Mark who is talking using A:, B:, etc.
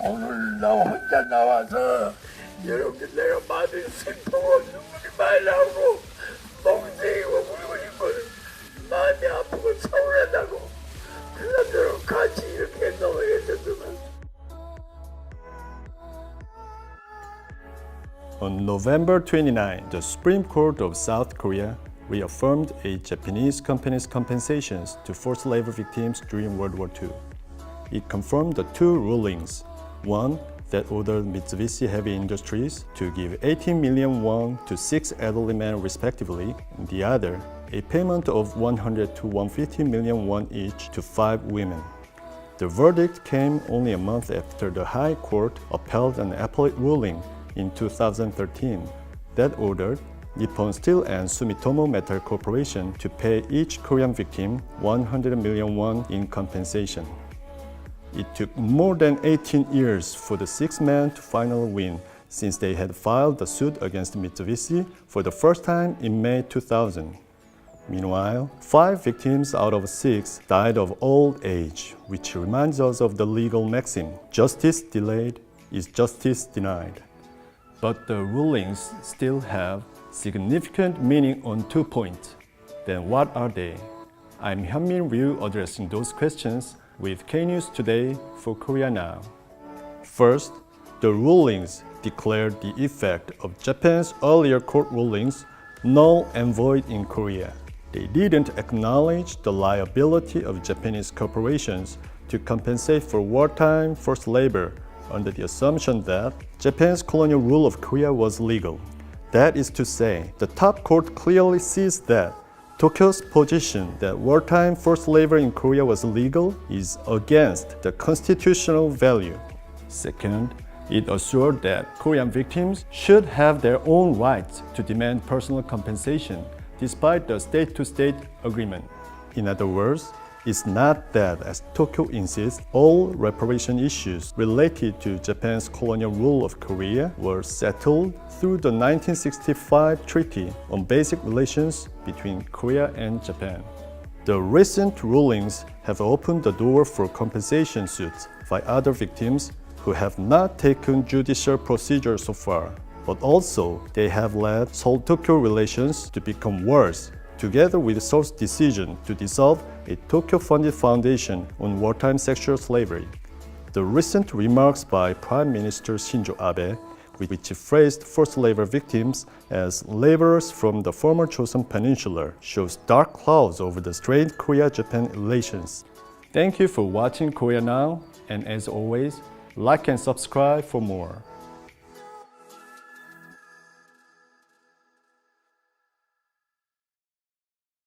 A: 오늘 나 혼자 나와서 여러분들 내가 많은 슬픔과 눈물이 많이 나오고 멍청이고 울고 싶고 마음이 아프고 서운하다고 그 사람들하고 같이 이렇게 넘어갔었지만
B: On November 29, the Supreme Court of South Korea reaffirmed a Japanese company's compensations to forced labor victims during World War II. It confirmed the two rulings. One, that ordered Mitsubishi Heavy Industries to give 18 million won to 6 elderly men respectively, and the other, a payment of 100 to 150 million won each to 5 women. The verdict came only a month after the High Court upheld an appellate ruling in 2013 that ordered Nippon Steel and Sumitomo Metal Corporation to pay each Korean victim 100 million won in compensation. It took more than 18 years for the 6 men to finally win, since they had filed the suit against Mitsubishi for the first time in May 2000. Meanwhile, 5 victims out of 6 died of old age, which reminds us of the legal maxim, justice delayed is justice denied. But the rulings still have significant meaning on 2 points. Then what are they? I'm Hyunmin Ryu addressing those questions with K-News Today for Korea Now. First, the rulings declared the effect of Japan's earlier court rulings null and void in Korea. They didn't acknowledge the liability of Japanese corporations to compensate for wartime forced labor under the assumption that Japan's colonial rule of Korea was legal. That is to say, the top court clearly sees that Tokyo's position that wartime forced labor in Korea was legal is against the constitutional value. Second, it assured that Korean victims should have their own rights to demand personal compensation despite the state-to-state agreement. In other words, it's not that, as Tokyo insists, all reparation issues related to Japan's colonial rule of Korea were settled through the 1965 Treaty on Basic Relations between Korea and Japan. The recent rulings have opened the door for compensation suits by other victims who have not taken judicial procedure so far, but also they have led Seoul-Tokyo relations to become worse, together with Seoul's decision to dissolve a Tokyo-funded foundation on wartime sexual slavery. The recent remarks by Prime Minister Shinzo Abe, which phrased forced labor victims as laborers from the former Korean Peninsula, shows dark clouds over the strained Korea-Japan relations. Thank you for watching Korea Now, and as always, like and subscribe for more.